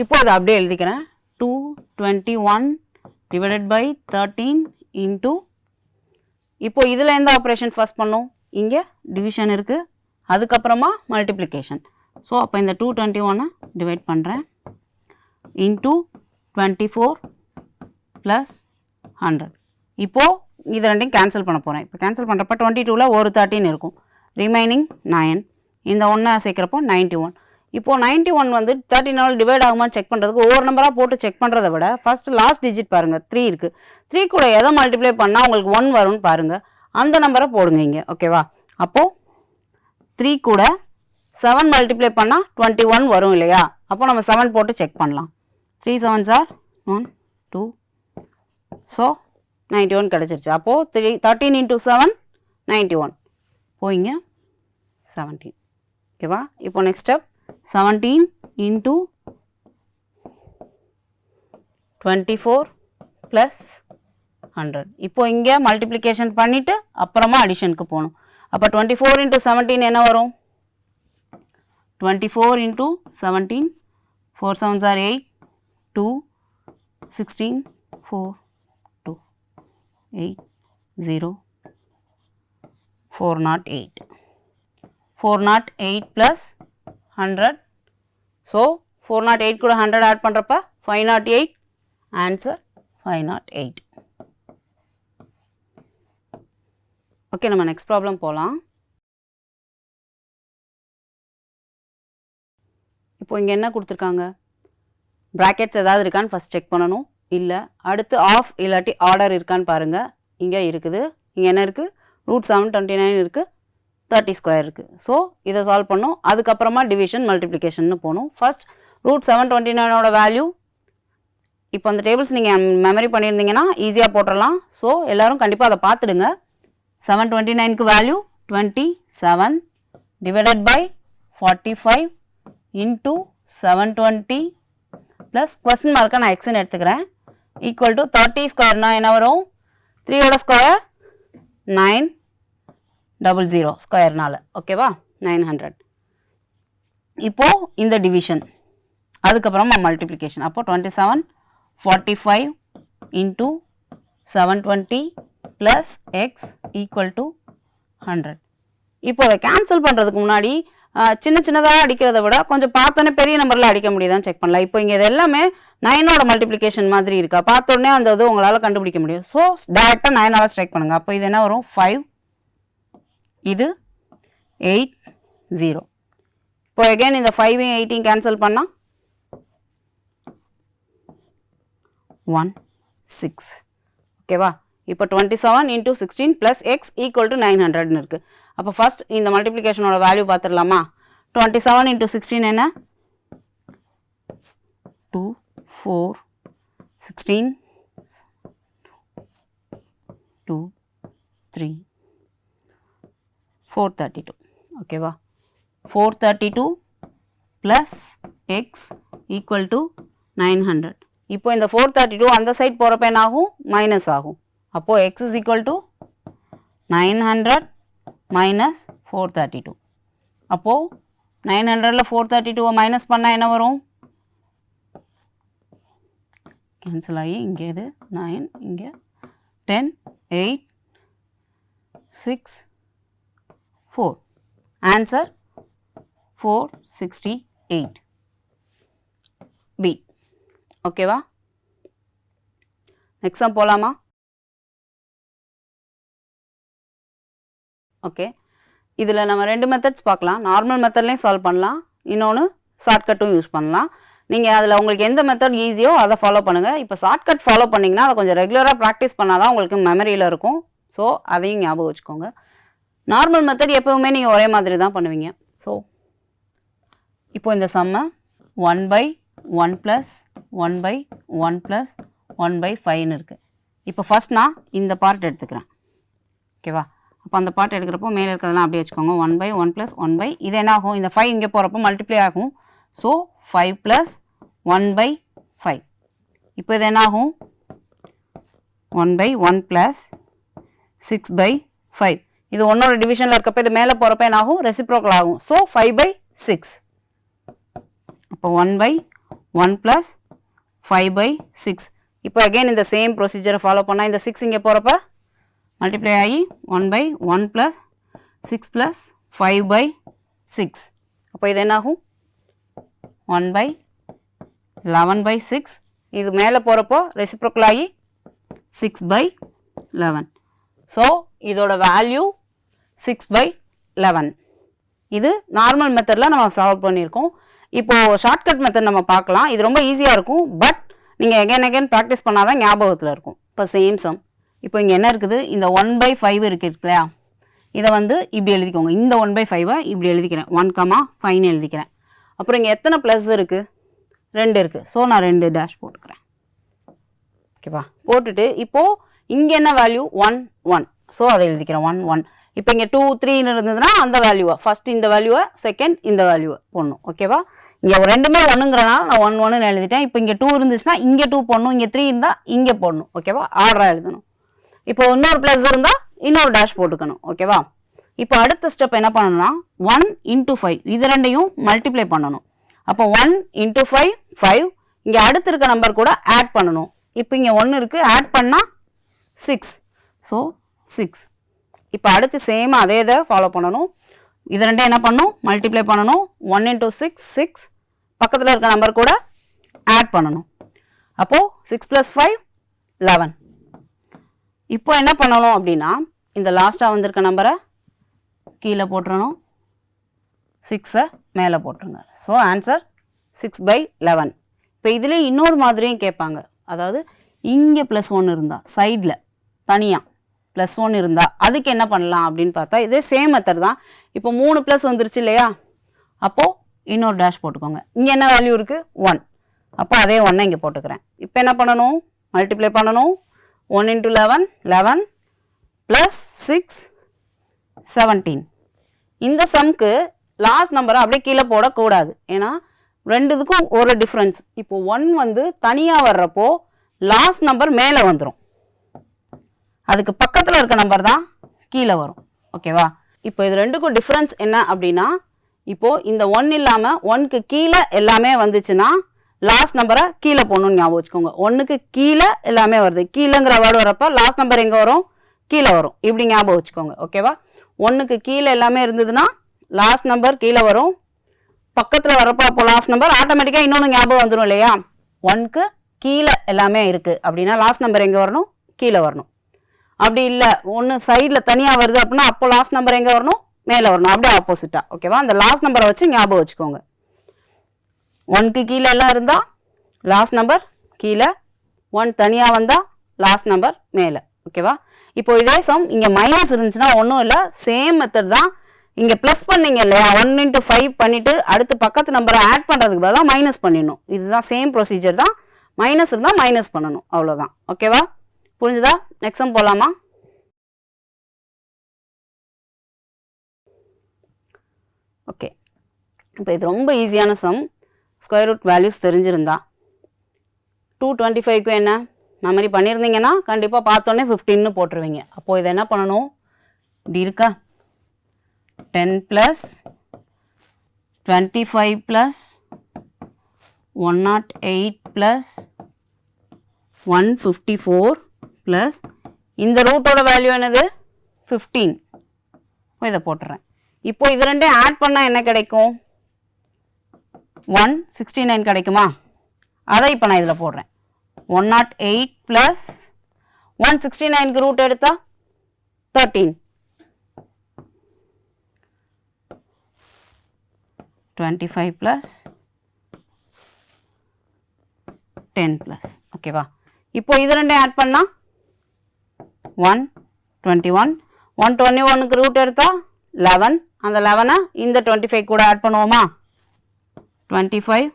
இப்போ அதை அப்படியே எழுதிக்கிறேன். 221 டிவைடட் பை 13 இன்டூ, இப்போ இதில் எந்த ஆப்ரேஷன் ஃபர்ஸ்ட் பண்ணோம், இங்கே டிவிஷன் இருக்குது, அதுக்கப்புறமா மல்டிப்ளிகேஷன். ஸோ அப்போ இந்த 221 டிவைட் பண்ணுறேன் இன்டூ 24 ப்ளஸ் 100. இப்போது இது ரெண்டையும் கேன்சல் பண்ண போகிறேன். இப்போ கேன்சல் பண்ணுறப்ப 22ல் ஒரு 13 இருக்கும், ரிமைனிங் 9. இந்த 1 சேர்க்குறப்போ 91. இப்போது 91 வந்து 13ஆல் டிவைட் ஆகுமான்னு செக் பண்ணுறதுக்கு ஒவ்வொரு நம்பராக போட்டு செக் பண்ணுறத விட ஃபஸ்ட்டு லாஸ்ட் டிஜிட் பாருங்கள், 3 இருக்குது. 3 கூட எதை மல்டிப்ளை பண்ணால் உங்களுக்கு 1 வரும்னு பாருங்கள், அந்த நம்பரை போடுங்க இங்கே. ஓகேவா? அப்போது 3 கூட 7 மல்டிப்ளை பண்ணால் 21 வரும் இல்லையா? அப்போ நம்ம 7 போட்டு செக் பண்ணலாம். 3 7s are 1 2, ஸோ 91 கிடச்சிருச்சு. அப்போது 13 × 7 91 போயிங்க 17. ஓகேவா? இப்போ நெக்ஸ்ட் ஸ்டெப் 17 இன்டூ 24 ப்ளஸ் 100. இப்போ இங்கே மல்டிப்ளிகேஷன் பண்ணிவிட்டு அப்புறமா அடிஷனுக்கு போகணும். அப்போ 24 × 17 என்ன வரும், 24 × 17, 4 7s are 8, 2 16 4 2 8 0 408. 408 ப்ளஸ் 100. ஸோ 408 கூட 100 ஆட் பண்ணுறப்ப 508. ஆன்சர் 508. ஓகே, நம்ம நெக்ஸ்ட் ப்ராப்ளம் போகலாம். இப்போ இங்கே என்ன கொடுத்துருக்காங்க, ப்ராக்கெட்ஸ் ஏதாவது இருக்கான்னு ஃபஸ்ட் செக் பண்ணணும். இல்லை, அடுத்து ஆஃப் இல்லாட்டி ஆர்டர் இருக்கான்னு பாருங்கள். இங்கே இருக்குது, இங்கே என்ன இருக்குது, √729 இருக்குது, 30 ஸ்கொயர் இருக்குது. ஸோ இதை சால்வ் பண்ணணும், அதுக்கப்புறமா டிவிஷன் மல்டிப்ளிகேஷன்னு போகணும். ஃபர்ஸ்ட் √729ஓட வேல்யூ, இப்போ அந்த டேபிள்ஸ் நீங்கள் மெமரி பண்ணியிருந்தீங்கன்னா ஈஸியாக போட்டுடலாம். ஸோ எல்லோரும் கண்டிப்பாக அதை பார்த்துடுங்க. 729க்கு value 27 divided by 45 into 720 plus question மார்க்கை நான் எக்ஸ்ன்னு எடுத்துக்கிறேன், ஈக்குவல் டு 30 ஸ்கொயர்னால் என்ன வரும், 3ஓட ஸ்கொயர் 900 ஸ்கொயர்னால். ஓகேவா? 900. இப்போது இந்த டிவிஷன், அதுக்கப்புறமா மல்டிப்ளிகேஷன். அப்போது 27 45 into 720 plus x equal to 100. இப்போ அதை கேன்சல் பண்ணுறதுக்கு முன்னாடி சின்ன சின்னதாக அடிக்கிறத விட கொஞ்சம் பார்த்தோன்னே பெரிய நம்பரில் அடிக்க முடியுதான்னு செக் பண்ணலாம். இப்போ இங்கே இது எல்லாமே 9ஓட மல்டிப்ளிகேஷன் மாதிரி இருக்கா, பார்த்தோன்னே அந்த இது உங்களால் கண்டுபிடிக்க முடியும். ஸோ டேரெக்டாக 9ஆல் ஸ்ட்ரைக் பண்ணுங்கள். அப்போ இது என்ன வரும் 5, இது 8 0. இப்போ அகைன் இந்த 5ஐயும் 8ஐயும் கேன்சல் பண்ணால் 1 6. ஓகேவா? இப்போ 27 into 16 plus x equal to 900ன்னு இருக்குது. அப்போ ஃபர்ஸ்ட் இந்த மல்டிப்ளிகேஷனோட வேல்யூ பார்த்துடலாமா? 27 into 16 என்ன? 2 4 16 2 3 432. ஓகேவா? 432 plus x equal to 900. இப்போ இந்த 432 அந்த சைட் போகிறப்ப என்ன ஆகும்? மைனஸ் ஆகும். அப்போது x is equal to 900 minus 432. அப்போது 900ல் 432 மைனஸ் பண்ணால் என்ன வரும்? கேன்சல் ஆகி இங்கே இது 9, இங்கே 10 8 6 4. Answer 468 B. ஓகேவா? நெக்ஸ்ட் சம் போகலாமா? ஓகே, இதில் நம்ம 2 மெத்தட்ஸ் பார்க்கலாம். நார்மல் மெத்தட்லேயும் சால்வ் பண்ணலாம், இன்னொன்று ஷார்ட்கட்டும் யூஸ் பண்ணலாம். நீங்கள் அதில் உங்களுக்கு எந்த மெத்தட் ஈஸியோ அதை ஃபாலோ பண்ணுங்கள். இப்போ ஷார்ட்கட் ஃபாலோ பண்ணிங்கன்னா அதை கொஞ்சம் ரெகுலராக ப்ராக்டிஸ் பண்ணால் தான் உங்களுக்கு மெமரியில் இருக்கும். ஸோ அதையும் ஞாபகம் வச்சுக்கோங்க. நார்மல் மெத்தட் எப்போவுமே நீங்கள் ஒரே மாதிரி தான் பண்ணுவீங்க. ஸோ இப்போ இந்த சம்மை 1/1 + 1/1 + 1/5ன்னு இருக்குது. இப்போ ஃபஸ்ட் நான் இந்த பார்ட் எடுத்துக்கிறேன். ஓகேவா? அப்போ அந்த பார்ட் எடுக்கிறப்போ மேலே இருக்கிறதெல்லாம் அப்படியே வச்சுக்கோங்க. 1/1 + 1 இது என்ன ஆகும்? இந்த 5 இங்கே போகிறப்போ மல்டிப்ளை ஆகும். ஸோ 5 + 1/5. இப்போ இது என்ன ஆகும்? 1/1 + 6/5. இது 1ஓட டிவிஷனில் இருக்கப்போ இது மேலே போகிறப்ப என்ன ஆகும்? ரெசிப்ரோக்கல் ஆகும். ஸோ 5/6. அப்போ 1/1 + 5/6. இப்போ அகெயின் இந்த சேம் ப்ரொசீஜரை ஃபாலோ பண்ணால் இந்த 6 இங்கே போகிறப்ப மல்டிப்ளை ஆகி 1/1 + 6 + 5/6. அப்போ இது என்ன ஆகும்? 1/11/6. இது மேலே போகிறப்போ ரெசிப்ரோக்கல் ஆகி 6/11. ஸோ இதோட வேல்யூ 6/11. இது நார்மல் மெத்தடில் நம்ம சால்வ் பண்ணியிருக்கோம். இப்போது ஷார்ட்கட் மெத்தட் நம்ம பார்க்கலாம். இது ரொம்ப ஈஸியாக இருக்கும், பட் நீங்கள் அகைன் ப்ராக்டிஸ் பண்ணால் தான் ஞாபகத்தில் இருக்கும். இப்போ சேம் சம். இப்போ இங்கே என்ன இருக்குது? இந்த 1/5 இருக்குது இல்லையா? இதை வந்து இப்படி எழுதிக்கோங்க. இந்த 1/5 இப்படி எழுதிக்கிறேன். 1,5ன்னு எழுதிக்கிறேன். அப்புறம் இங்கே எத்தனை ப்ளஸ் இருக்குது? 2 இருக்குது. ஸோ நான் 2 டேஷ் போட்டுக்கிறேன். ஓகேவா? போட்டுட்டு இப்போது இங்கே என்ன வேல்யூ? 1 1. ஸோ அதை எழுதிக்கிறேன் 1 1. இப்போ இங்கே 2 3ன்னு இருந்ததுன்னா அந்த வேல்யூவை ஃபஸ்ட்டு இந்த வேல்யூவை, செகண்ட் இந்த வேல்யூவை போடணும். ஓகேவா? இங்கே ரெண்டுமே 1ங்கிறனால நான் 1 1ன்னு எழுதிட்டேன். இப்போ இங்கே 2 இருந்துச்சுன்னா இங்கே 2 போடணும், இங்கே 3 இருந்தால் இங்கே போடணும். ஓகேவா? ஆர்டராக எழுதணும். இப்போ இன்னொரு ப்ளஸ் இருந்தால் இன்னொரு டேஷ் போட்டுக்கணும். ஓகேவா? இப்போ அடுத்த ஸ்டெப் என்ன பண்ணணும்னா 1 × 5 இது ரெண்டையும் மல்டிப்ளை பண்ணணும். அப்போ 1 × 5 5. இங்கே அடுத்து இருக்க நம்பர் கூட ஆட் பண்ணணும். இப்போ இங்கே 1 இருக்குது, ஆட் பண்ணால் 6. ஸோ 6. இப்போ அடுத்து சேம் அதே இதை ஃபாலோ பண்ணணும். இது ரெண்டும் என்ன பண்ணணும்? மல்டிப்ளை பண்ணணும். 1 × 6 6. பக்கத்தில் இருக்க நம்பர் கூட ஆட் பண்ணணும். அப்போது 6 + 5 11. இப்போ என்ன பண்ணணும் அப்படின்னா இந்த லாஸ்ட்டாக வந்திருக்க நம்பரை கீழே போட்டுறணும், 6ஐ மேலே போட்டுருங்க. So answer 6/11. இப்போ இதில் இன்னொரு மாதிரியும் கேட்பாங்க. அதாவது இங்கே +1 இருந்தால் சைடில் தனியாக +1 இருந்தால் அதுக்கு என்ன பண்ணலாம் அப்படின்னு பார்த்தா இதே சேம் மெத்தட் தான். இப்போ 3 ப்ளஸ் வந்துருச்சு இல்லையா? அப்போது இன்னொரு டேஷ் போட்டுக்கோங்க. இங்கே என்ன வேல்யூ இருக்குது? 1. அப்போ அதே 1ஐ இங்கே போட்டுக்கிறேன். இப்போ என்ன பண்ணணும்? மல்டிப்ளை பண்ணணும். 1 × 11 11 + 6 17. இந்த சம்க்கு லாஸ்ட் நம்பரை அப்படியே கீழே போடக்கூடாது. ஏன்னா ரெண்டுத்துக்கும் ஒரு டிஃப்ரென்ஸ். இப்போ 1 வந்து தனியாக வர்றப்போ லாஸ்ட் நம்பர் மேலே வந்துடும், அதுக்கு பக்கத்தில் இருக்க நம்பர் தான் கீழே வரும். ஓகேவா? இப்போ இது ரெண்டுக்கும் டிஃப்ரென்ஸ் என்ன அப்படின்னா, இப்போது இந்த 1 இல்லாமல் 1க்கு கீழே எல்லாமே வந்துச்சுன்னா லாஸ்ட் நம்பரை கீழே போடணும்னு ஞாபகம் வச்சுக்கோங்க. 1க்கு கீழே எல்லாமே வருது. கீழேங்கிற வேர்டு வரப்போ லாஸ்ட் நம்பர் எங்கே வரும்? கீழே வரும். இப்படி ஞாபகம் வச்சுக்கோங்க. ஓகேவா? 1க்கு கீழே எல்லாமே இருந்ததுன்னா லாஸ்ட் நம்பர் கீழே வரும். பக்கத்தில் வரப்போ அப்போ லாஸ்ட் நம்பர் ஆட்டோமேட்டிக்காக இன்னொன்று ஞாபகம் வந்துடும் இல்லையா? 1க்கு கீழே எல்லாமே இருக்குது அப்படின்னா லாஸ்ட் நம்பர் எங்கே வரணும்? கீழே வரணும். அப்படி இல்லை, ஒன்று சைடில் தனியாக வருது அப்படின்னா அப்போ லாஸ்ட் நம்பர் எங்கே வரணும்? மேலே வரணும். அப்படியே ஆப்போசிட்டாக. ஓகேவா? அந்த லாஸ்ட் நம்பரை வச்சு ஞாபகம் வச்சுக்கோங்க. 1க்கு கீழே எல்லாம் இருந்தால் லாஸ்ட் நம்பர் கீழே, 1 தனியாக வந்தால் லாஸ்ட் நம்பர் மேலே. ஓகேவா? இப்போ இதே சம் இங்கே மைனஸ் இருந்துச்சுன்னா ஒன்றும் இல்லை, சேம் மெத்தட் தான். இங்கே ப்ளஸ் பண்ணீங்க இல்லையா? 1 × 5 பண்ணிவிட்டு அடுத்து பக்கத்து நம்பரை ஆட் பண்ணுறதுக்கு பதிலாக மைனஸ் பண்ணிடணும். இதுதான் சேம் ப்ரொசீஜர் தான். மைனஸ் இருந்தால் மைனஸ் பண்ணணும், அவ்வளோதான். ஓகேவா? புரிஞ்சுதா? நெக்ஸ்ட் சம் போகலாமா? ஓகே, இப்போ இது ரொம்ப ஈஸியான சம். ஸ்கொயர் ரூட் வேல்யூஸ் தெரிஞ்சிருந்தா 225க்கு என்ன மெமரி பண்ணியிருந்தீங்கன்னா கண்டிப்பாக பார்த்தோன்னே 15ன்னு போட்டுருவீங்க. அப்போது இதை என்ன பண்ணணும்? இப்படி இருக்கா? 10 + 25 + 108 + 154 ப்ளஸ் இந்த ரூட்டோட வேல்யூ என்னது? 15. இதை போட்டுறேன். இப்போ இது ரெண்டையும் ஆட் பண்ணால் என்ன கிடைக்கும்? 169 கிடைக்குமா? அதை இப்போ நான் இதில் போடுறேன். 108 + 169க்கு ரூட் எடுத்தா 13. 25 + 10 +. ஓகேவா? இப்போ இது ரெண்டையும் ஆட் பண்ணால் 121. 121க்கு ரூட் எடுத்தா 11. அந்த 11 இந்த 25 கூட ஆட் பண்ணுவோமா? 25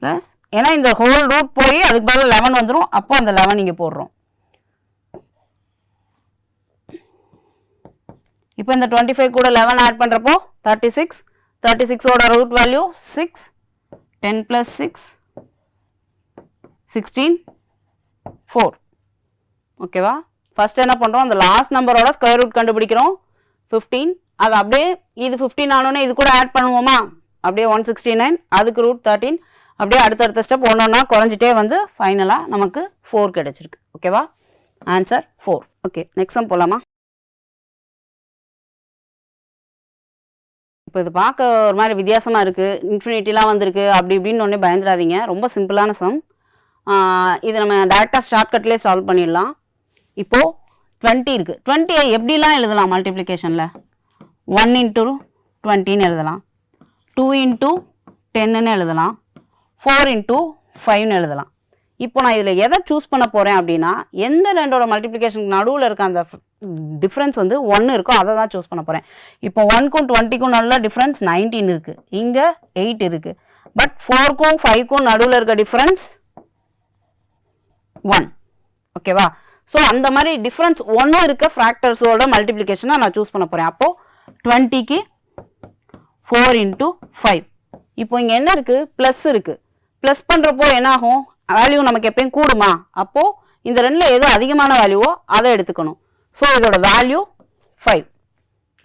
ப்ளஸ், ஏன்னா இந்த ஹோல் ரூட் போய் அதுக்கு பதில் 11 வந்துடும். அப்போ அந்த 11 இங்கே போடுறோம். இப்போ இந்த 25 கூட 11 ஆட் பண்ணுறப்போ 36. 36ஓட ரூட் வேல்யூ 6. 10 + 6 16 4. ஓகேவா? ஃபர்ஸ்ட் என்ன பண்ணுறோம்? அந்த லாஸ்ட் நம்பரோட ஸ்கொயர் ரூட் கண்டுபிடிக்கிறோம். 15. அது அப்படியே இது 15 ஆனோடனே இது கூட ஆட் பண்ணுவோமா? அப்படியே 169. அதுக்கு ரூட் 13. அப்படியே அடுத்தடுத்த ஸ்டெப் ஒன்று ஒன்றா குறைஞ்சிட்டே வந்து ஃபைனலாக நமக்கு 4 கிடைச்சிருக்கு. ஓகேவா? ஆன்சர் 4. ஓகே, நெக்ஸ்ட் சம் போகலாமா? இப்போ இது பார்க்க ஒரு மாதிரி வித்தியாசமாக இருக்குது, இன்ஃபினிட்டிலாம் வந்திருக்கு அப்படி இப்படின்னு ஒன்றே பயந்துடாதீங்க. ரொம்ப சிம்பிளான சம். இது நம்ம டேரெக்டாக ஷார்ட்கட்லேயே சால்வ் பண்ணிடலாம். இப்போது 20 இருக்குது. 20 எப்படிலாம் எழுதலாம்? மல்டிப்ளிகேஷனில் 1 × 20ன்னு எழுதலாம், 2 × 10ன்னு எழுதலாம், 4 × 5ன்னு எழுதலாம். இப்போ நான் இதில் எதை சூஸ் பண்ண போகிறேன் அப்படின்னா, எந்த ரெண்டோட மல்டிப்ளிகேஷனுக்கு நடுவில் இருக்க அந்த டிஃப்ரென்ஸ் வந்து 1 இருக்கோ அதை தான் சூஸ் பண்ண போகிறேன். இப்போ 1க்கும் 20க்கும் நல்ல டிஃப்ரென்ஸ் 19 இருக்குது, இங்கே 8 இருக்குது. பட் 4க்கும் 5க்கும் நடுவில் இருக்க டிஃப்ரென்ஸ் 1. ஓகேவா? ஸோ அந்த மாதிரி டிஃப்ரென்ஸ் 1 இருக்க ஃப்ராக்டர்ஸோட மல்டிப்ளிகேஷனை நான் சூஸ் பண்ண போகிறேன். அப்போது 20க்கு 4 × 5. இப்போ இங்கே என்ன இருக்குது? ப்ளஸ் இருக்குது. ப்ளஸ் பண்ணுறப்போ என்ன ஆகும்? வேல்யூ நமக்கு எப்பயும் கூடுமா? அப்போது இந்த ரெண்டில் எது அதிகமான வேல்யூவோ அதை எடுத்துக்கணும். ஸோ இதோட வேல்யூ 5.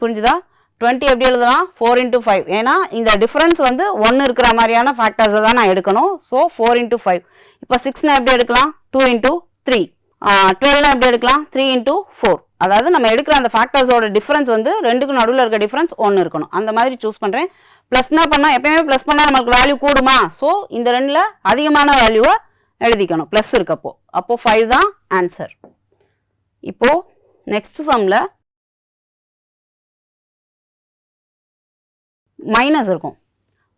புரிஞ்சுதா? 20 எப்படி எழுதலாம்? 4 × 5. ஏன்னா இந்த டிஃப்ரென்ஸ் வந்து 1 இருக்கிற மாதிரியான ஃபேக்டர்ஸை தான் நான் எடுக்கணும். ஸோ 4 × 5. இப்போ 6னா எப்படி எடுக்கலாம்? 2 × 3. 12னா எப்படி எடுக்கலாம்? 3 × 4. அதாவது நம்ம எடுக்கிற அந்த ஃபேக்டர்ஸோட டிஃப்ரென்ஸ் வந்து ரெண்டுக்கும் நடுவில் இருக்க டிஃப்ரென்ஸ் 1 இருக்கணும். அந்த மாதிரி சூஸ் பண்ணுறேன். ப்ளஸ்னா பண்ணால் எப்பயுமே ப்ளஸ் பண்ணால் நமக்கு வேல்யூ கூடுமா? ஸோ இந்த ரெண்டில் அதிகமான வேல்யூவை எழுதிக்கணும் ப்ளஸ் இருக்கப்போ. அப்போது 5 தான் ஆன்சர். இப்போது நெக்ஸ்ட் சம்மில் மைனஸ் இருக்கும்.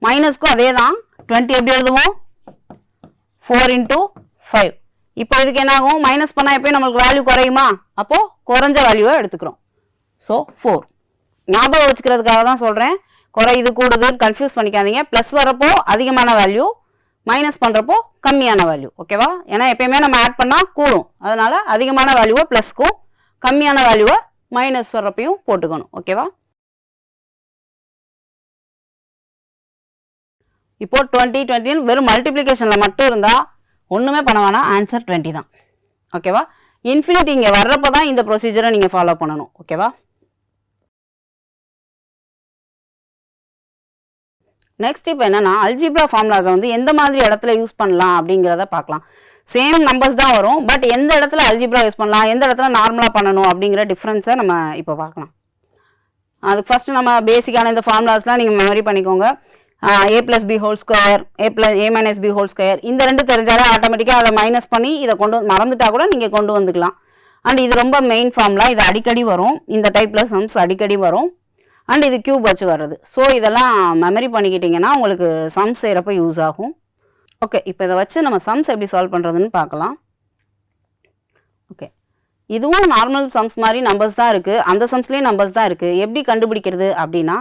மைனஸ்க்கும் அதே தான். 20 எப்படி எழுதுவோம்? 4 × 5. இப்போ இதுக்கு என்ன ஆகும்? மைனஸ் பண்ணால் எப்பயும் நம்மளுக்கு வேல்யூ குறையுமா? அப்போது குறைஞ்ச வேல்யூவை எடுத்துக்கிறோம். ஸோ 4. ஞாபகம் வச்சுக்கிறதுக்காக தான் சொல்கிறேன். குறையுது கூடுதுன்னு கன்ஃபியூஸ் பண்ணிக்காதீங்க. ப்ளஸ் வரப்போ அதிகமான வேல்யூ, மைனஸ் பண்ணுறப்போ கம்மியான வேல்யூ. ஓகேவா? ஏன்னா எப்பயுமே நம்ம ஆட் பண்ணால் கூடும். அதனால் அதிகமான வேல்யூவை ப்ளஸ்க்கும் கம்மியான வேல்யூவை மைனஸ் வர்றப்பையும் போட்டுக்கணும். ஓகேவா? இப்போது 20 20 வெறும் மல்டிப்ளிகேஷனில் மட்டும் இருந்தால் ஒன்றுமே பண்ண வேணாம். ஆன்சர் 20 தான். ஓகேவா? இன்ஃபினிட்டி இங்கே வர்றப்போ தான் இந்த ப்ரொசீஜரை நீங்கள் ஃபாலோ பண்ணணும். ஓகேவா? நெக்ஸ்ட் இப்போ என்னன்னா அல்ஜிப்ரா ஃபார்முலாஸை வந்து எந்த மாதிரி இடத்துல யூஸ் பண்ணலாம் அப்படிங்கிறத பார்க்கலாம். சேம் நம்பர்ஸ் தான் வரும், பட் எந்த இடத்துல அல்ஜிப்ரா யூஸ் பண்ணலாம், எந்த இடத்துல நார்மலாக பண்ணணும் அப்படிங்கிற டிஃப்ரென்ஸை நம்ம இப்போ பார்க்கலாம். அதுக்கு ஃபஸ்ட்டு நம்ம பேசிக்கான இந்த ஃபார்முலாஸ்லாம் நீங்கள் மெமரி பண்ணிக்கோங்க. a + b whole square, a - b whole square, இந்த ரெண்டு தெரிஞ்சாலே ஆட்டோமேட்டிக்காக அதை மைனஸ் பண்ணி இதை மறந்துட்டா கூட நீங்கள் கொண்டு வந்துக்கலாம். அண்ட் இது ரொம்ப மெயின் ஃபார்முலா, இது அடிக்கடி வரும், இந்த டைப்பில் சம்ஸ் அடிக்கடி வரும். அண்ட் இது கியூப் வச்சு வர்றது. ஸோ இதெல்லாம் மெமரி பண்ணிக்கிட்டிங்கன்னா உங்களுக்கு சம்ஸ் செய்கிறப்ப யூஸ் ஆகும். ஓகே, இப்போ இதை வச்சு நம்ம சம்ஸ் எப்படி சால்வ் பண்ணுறதுன்னு பார்க்கலாம். ஓகே, இதுவும் நார்மல் சம்ஸ் மாதிரி நம்பர்ஸ் தான் இருக்குது, அந்த சம்ஸ்லேயும் நம்பர்ஸ் தான் இருக்குது. எப்படி கண்டுபிடிக்கிறது அப்படின்னா,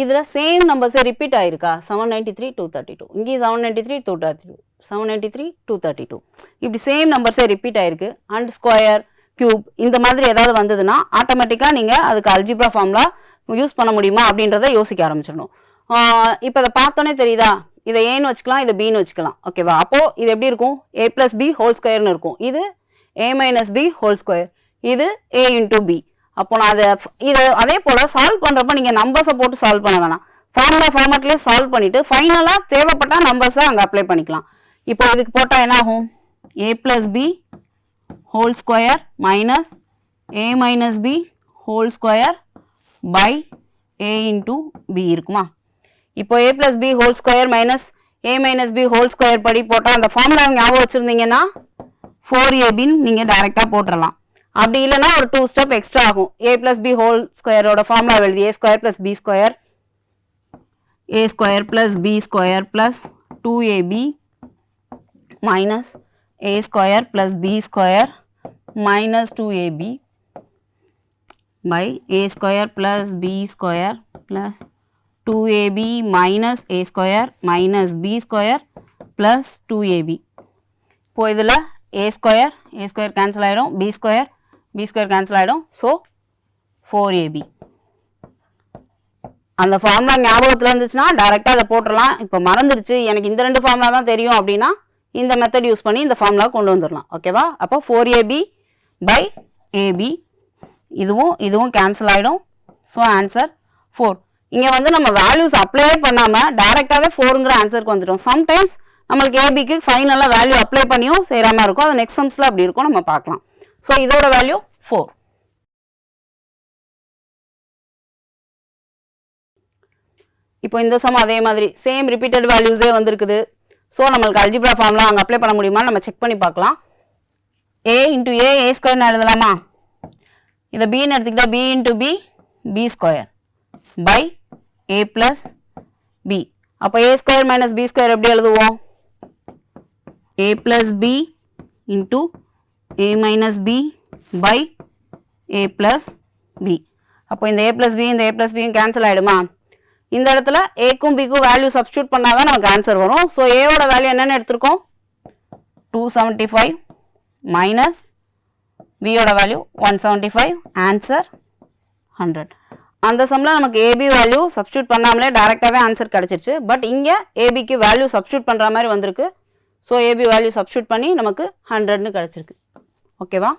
இதில் சேம் நம்பர்ஸே ரிப்பீட் ஆகிருக்கா, 793 232, இங்கேயும் 793 232, 793 232, இப்படி சேம் நம்பர்ஸே ரிப்பீட் ஆகிருக்கு. அண்ட் ஸ்கொயர், கியூப் இந்த மாதிரி ஏதாவது வந்ததுன்னா ஆட்டோமேட்டிக்காக நீங்கள் அதுக்கு அல்ஜிப்ரா ஃபார்முலா யூஸ் பண்ண முடியுமா அப்படின்றத யோசிக்க ஆரம்பிச்சிடணும். இப்போ இதை பார்த்தோன்னே தெரியுதா, இதை ஏன்னு வச்சுக்கலாம், இதை பின்னு வச்சுக்கலாம். ஓகேவா, அப்போது இது எப்படி இருக்கும், a + b ஹோல் ஸ்கொயர்னு இருக்கும். இது a - b ஹோல் ஸ்கொயர், இது a × b. அப்போ நான் இதை அதே போல் சால்வ் பண்ணுறப்ப நீங்கள் நம்பர்ஸை போட்டு சால்வ் பண்ண வேணாம், ஃபார்முலா ஃபார்மேட்லேயே சால்வ் பண்ணிவிட்டு ஃபைனலாக தேவைப்பட்ட நம்பர்ஸை அங்கே அப்ளை பண்ணிக்கலாம். இப்போ இதுக்கு போட்டால் என்ன ஆகும், a + b whole square minus a - b whole square by a × b இருக்குமா. இப்போ a + b whole square minus a - b whole square படி போட்டால் அந்த ஃபார்முலா ஞாபகம் வச்சுருந்தீங்கன்னா 4ab நீங்கள் டைரெக்டாக போட்டுடலாம். அப்படி இல்லைன்னா ஒரு 2 ஸ்டெப் எக்ஸ்ட்ரா ஆகும். a + b ஹோல் ஸ்கொயரோட ஃபார்முலா எழுதி a² + b square, a² + b square plus 2ab minus a² + b square minus 2ab by a² + b square plus 2ab minus a square minus b square plus 2ab. இப்போ இதில் a square cancel ஆகிடும், b square cancel ஆகிடும். So 4ab. அந்த ஃபார்முலா ஞாபகத்தில் இருந்துச்சுன்னா டைரெக்டாக அதை போட்டுடலாம். இப்போ மறந்துடுச்சு எனக்கு இந்த ரெண்டு ஃபார்முலா தான் தெரியும் அப்படின்னா இந்த மெத்தட் யூஸ் பண்ணி இந்த ஃபார்முலா கொண்டு வந்துடலாம். ஓகேவா, அப்போ 4ab by ab, இதுவும் கேன்சல் ஆகிடும். So answer 4. இங்கே வந்து நம்ம வேல்யூஸ் அப்ளை பண்ணாமல் டைரெக்டாகவே 4ங்கிற ஆன்சருக்கு வந்துட்டோம். சம்டைம்ஸ் நம்மளுக்கு ஏபிக்கு ஃபைனலாக வேல்யூ அப்ளை பண்ணியும் செய்கிற மாதிரி இருக்கும், அது நெக்ஸ்ட் சம்ஸில் அப்படி இருக்கும், நம்ம பார்க்கலாம். ஸோ இதோட வேல்யூ 4. இப்போ இந்த சம் அதே மாதிரி சேம் ரிப்பீட்டட் வேல்யூஸே வந்திருக்குது. ஸோ நம்மளுக்கு அல்ஜிப்ரா ஃபார்முலா அங்கே அப்ளை பண்ண முடியுமான்னு நம்ம செக் பண்ணி பார்க்கலாம். a × a ஸ்கொயர்னு எழுதலாமா, இதை பின்னு எடுத்துக்கிட்டால் b × b b square by a + b. அப்போ a² - b ஸ்கொயர் எப்படி எழுதுவோம், a + b × a - b by a + b. அப்போ இந்த a + b இந்த a + b கேன்சல் ஆகிடுமா. இந்த இடத்துல a க்கும் b க்கும் வேல்யூ சப்ஸ்டியூட் பண்ணால் தான் நமக்கு ஆன்சர் வரும். ஸோ ஏவோட வேல்யூ என்னென்னு எடுத்திருக்கோம், 275 மைனஸ் bயோட வேல்யூ 175, ஆன்சர் 100. அந்த சம்மில் நமக்கு ஏபி வேல்யூ சப்ஸ்டியூட் பண்ணாமலே டைரெக்டாகவே ஆன்சர் கிடச்சிருச்சு. பட் இங்கே ஏபிக்கு வேல்யூ சப்ஸ்டியூட் பண்ணுற மாதிரி வந்திருக்கு. ஸோ ஏபி வேல்யூ சப்ஸ்டியூட் பண்ணி நமக்கு 100ன்னு கிடச்சிருக்கு. ஓகேவா,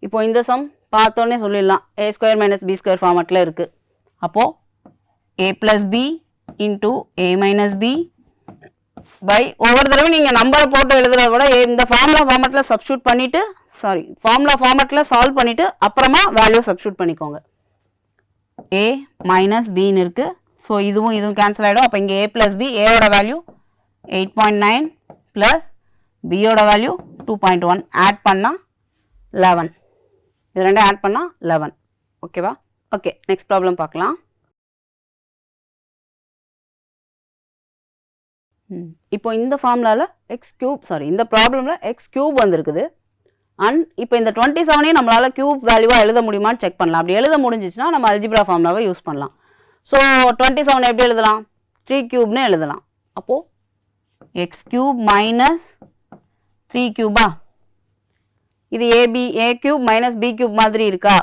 இப்போ இந்த சம் பார்த்தோன்னே சொல்லிடலாம், a² - b ஸ்கொயர் ஃபார்மேட்டில் இருக்குது. அப்போது a + b × a - b by ஒவ்வொரு தடவை நீங்கள் நம்பரை போட்டு எழுதுறத விட இந்த ஃபார்முலா ஃபார்மேட்டில் சப்ஸ்டியூட் பண்ணிவிட்டு ஃபார்முலா ஃபார்மேட்டில் சால்வ் பண்ணிவிட்டு அப்புறமா வேல்யூ சப்ஸ்டியூட் பண்ணிக்கோங்க. a - bன்னு இருக்குது. ஸோ இதுவும் கேன்சல் ஆகிடும். அப்போ இங்கே a + b, ஏவோட வேல்யூ 8.9 ப்ளஸ் பியோட வேல்யூ 2.1 ஆட் பண்ணால் 11. இது ரெண்டும் ஆட் பண்ணால் 11. ஓகேவா, ஓகே நெக்ஸ்ட் ப்ராப்ளம் பார்க்கலாம். இப்போ இந்த ஃபார்முலாவில் இந்த ப்ராப்ளமில் x³ வந்திருக்குது. அண்ட் இப்போ இந்த 27 நம்மளால் கியூப் வேல்யூவாக எழுத முடியுமான்னு செக் பண்ணலாம். அப்படி எழுத முடிஞ்சிச்சுன்னா நம்ம அல்ஜிப்ரா ஃபார்முலாவை யூஸ் பண்ணலாம். ஸோ 27 எப்படி எழுதலாம், 3³ எழுதலாம். அப்போது x³ - 3³ இது a³ - b³ மாதிரி இருக்கா.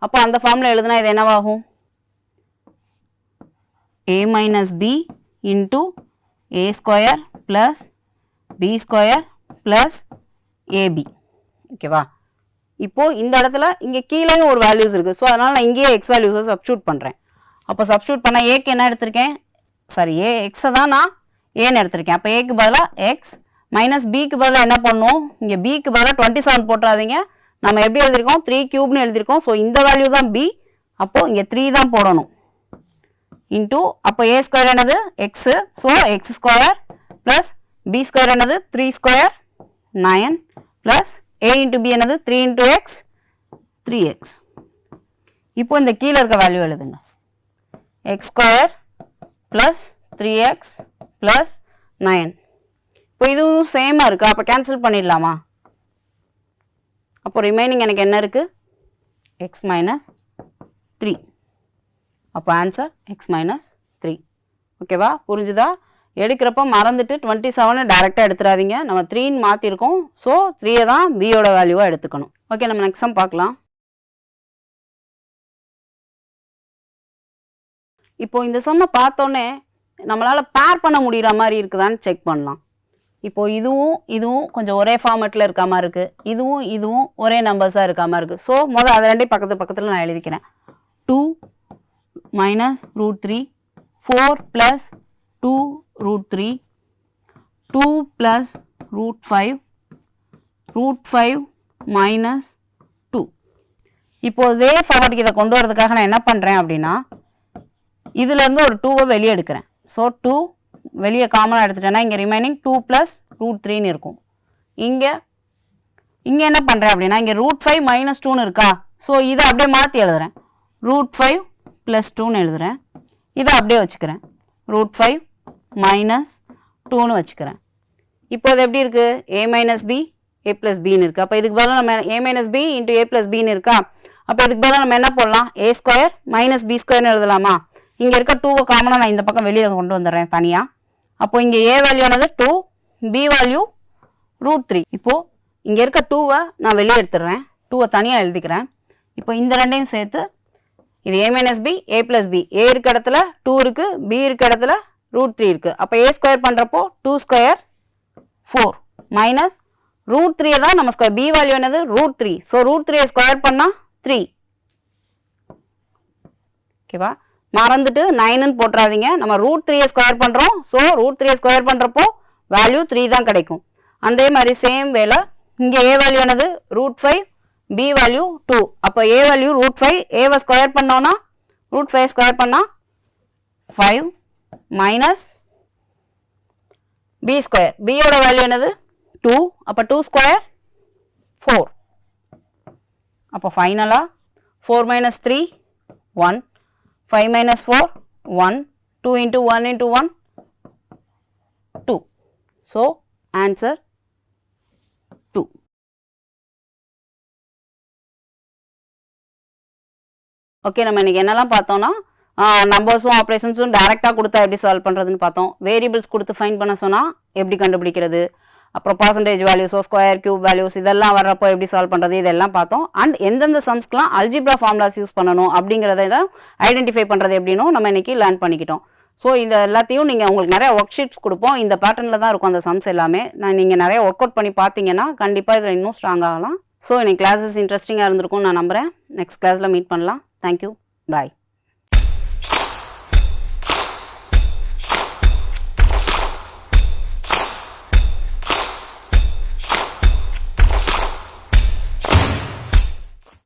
அப்போ அந்த ஃபார்முலா எழுதுனா இது என்னவாகும், a - b × a² + b² + ab. ஓகேவா, இப்போது இந்த இடத்துல இங்கே கீழேயும் ஒரு வேல்யூஸ் இருக்குது. ஸோ அதனால் நான் இங்கேயே எக்ஸ் வேல்யூஸை சப்ஸ்டியூட் பண்ணுறேன். அப்போ சப்ஸ்டியூட் பண்ணால் ஏக்கு என்ன எடுத்திருக்கேன், சாரி ஏ எக்ஸை தான் நான் ஏன்னு எடுத்திருக்கேன். அப்போ ஏக்கு பதிலாக எக்ஸ் மைனஸ் பிக்கு பதிலாக என்ன பண்ணணும், இங்கே பிக்கு பதிலாக 27 போட்டுறாதீங்க. நம்ம எப்படி எழுதியிருக்கோம், 3 கியூப்னு எழுதியிருக்கோம். ஸோ இந்த வேல்யூ தான் பி. அப்போது இங்கே 3 தான் போடணும். இன்டூ அப்போ ஏ ஸ்கொயர் என்னது X. So X square plus B square என்னது 3 square 9 plus A into B என்னது 3 இன்ட்டு எக்ஸ் 3x. இப்போ இந்த கீழே இருக்க வேல்யூ எழுதுங்க. X square plus 3x plus 9. இப்போ இதுவும் சேமாக இருக்குது. அப்போ கேன்சல் பண்ணிடலாமா? அப்போ ரிமைனிங் எனக்கு என்ன இருக்குது, எக்ஸ் மைனஸ் 3. அப்போ ஆன்சர் எக்ஸ் மைனஸ் 3. ஓகேவா, புரிஞ்சுதா? எடுக்கிறப்ப மறந்துட்டு 27 டேரெக்டாக எடுத்துடாதீங்க. நம்ம 3ன்னு மாற்றிருக்கோம். ஸோ 3 தான் பியோட வேல்யூவாக எடுத்துக்கணும். ஓகே, நம்ம நெக்ஸ்ட் சம் பார்க்கலாம். இப்போது இந்த சம்மை பார்த்தோன்னே நம்மளால் பேர் பண்ண முடிகிற மாதிரி இருக்குதான்னு செக் பண்ணலாம். இப்போது இதுவும் கொஞ்சம் ஒரே ஃபார்மேட்டில் இருக்க மாதிரி இருக்குது. இதுவும் ஒரே நம்பர்ஸாக இருக்க மாதிரி இருக்குது. ஸோ முதல் அதை ரெண்டையும் பக்கத்தில் நான் எழுதிக்கிறேன். 2 minus root 3, 4 plus 2 root 3, 2 plus root 5 minus 2. இப்போ இதே ஃபார்மேட்டுக்கு இதை கொண்டு வரதுக்காக நான் என்ன பண்ணுறேன் அப்படின்னா, இதிலேருந்து ஒரு 2வை வெளியே எடுக்கிறேன். ஸோ 2 வெளியே காமனாக எடுத்துட்டேன்னா இங்கே ரிமைனிங் 2 plus root 3ன்னு இருக்கும். இங்கே என்ன பண்ணுறேன் அப்படின்னா, இங்கே root 5 minus 2ன்னு இருக்கா. ஸோ இதை அப்படியே மாற்றி எழுதுகிறேன். root 5 plus 2ன்னு எழுதுகிறேன். இதை அப்படியே வச்சுக்கிறேன். root 5 minus 2ன்னு வச்சுக்கிறேன். இப்போ இது எப்படி இருக்குது, a minus b a plus bன்னு இருக்குது. அப்போ இதுக்கு பதிலாக நம்ம a minus b into a plus bன்னு இருக்கா. அப்போ இதுக்கு பதிலாக நம்ம என்ன போடலாம், a ஸ்கொயர் மைனஸ் b ஸ்கொயர்னு எழுதலாமா. இங்கே இருக்க 2வை காமனாக நான் இந்த பக்கம் வெளியே கொண்டு வந்துடுறேன் தனியாக. அப்போ இங்கே a வேல்யூ ஆனது 2, b வேல்யூ root 3. இப்போது இங்கே இருக்க 2வை நான் வெளியே எடுத்துடுறேன். 2வை தனியாக எழுதிக்கிறேன். இப்போ இந்த ரெண்டையும் சேர்த்து இது a minus b a plus b, a இருக்க இடத்துல 2 இருக்குது, b இருக்க இடத்துல root 3 இருக்குது. அப்போ a ஸ்கொயர் பண்ணுறப்போ 2 ஸ்கொயர் 4 மைனஸ் root 3 தான் நம்ம ஸ்கொயர், b வேல்யூ என்னது root 3. ஸோ root 3 ஸ்கொயர் பண்ணால் 3. ஓகேவா, மறந்துட்டு 9ன்னு போட்டுறாதீங்க. நம்ம root 3 ஸ்கொயர் பண்ணுறோம். ஸோ root 3 ஸ்கொயர் பண்ணுறப்போ வேல்யூ 3 தான் கிடைக்கும். அதே மாதிரி சேம் வேலை இங்கே a வேல்யூ என்னது root 5, b வேல்யூ 2. அப்போ a value root 5, a square பண்ணோன்னா root 5 ஸ்கொயர் பண்ணால் 5 மைனஸ் b ஸ்கொயர், b யோட வேல்யூ என்னது 2. அப்போ 2 ஸ்கொயர் 4. அப்போ ஃபைனலாக 4 minus 3 1, 5 minus 4 1, 2 into 1 into 1 2. So answer 2. Okay, நம்ம இன்றைக்கி என்னெல்லாம் பார்த்தோன்னா, நம்பர்ஸும் ஆப்ரேஷன்ஸும் டேரெக்டாக கொடுத்தா எப்படி சால்வ் பண்ணுறதுன்னு பார்த்தோம். வேரியபிள்ஸ் கொடுத்து ஃபைண்ட் பண்ண சொன்னால் எப்படி கண்டுபிடிக்கிறது, அப்புறம் பர்சன்டேஜ் வேல்யூஸோ ஸ்கொயர் கியூப் வேல்யூஸ் இதெல்லாம் வர்றப்போ எப்படி சால்வ் பண்ணுறது இதெல்லாம் பார்த்தோம். அண்ட் எந்தெந்த சம்ஸ்க்கெலாம் அல்ஜிப்ரா ஃபார்முலாஸ் யூஸ் பண்ணணும் அப்படிங்கிறத தான் ஐடென்டிஃபை பண்ணுறது எப்படின்னு நம்ம இன்றைக்கி லேர்ன் பண்ணிக்கிட்டோம். ஸோ இந்த எல்லாத்தையும் நீங்கள் உங்களுக்கு நிறைய ஒர்க் ஷீட்ஸ் கொடுப்போம். இந்த பேட்டர்னில் தான் இருக்கும் அந்த சம்ஸ் எல்லாமே. நீங்கள் நிறைய ஒர்க் அவுட் பண்ணி பார்த்தீங்கன்னா கண்டிப்பாக இதில் இன்னும் ஸ்ட்ராங் ஆகலாம். ஸோ இன்னைக்கு கிளாஸஸ் இன்ட்ரெஸ்டிங்காக இருந்திருக்கும் நான் நம்புகிறேன். நெக்ஸ்ட் கிளாஸில் மீட் பண்ணலாம். தேங்க்யூ, பாய்.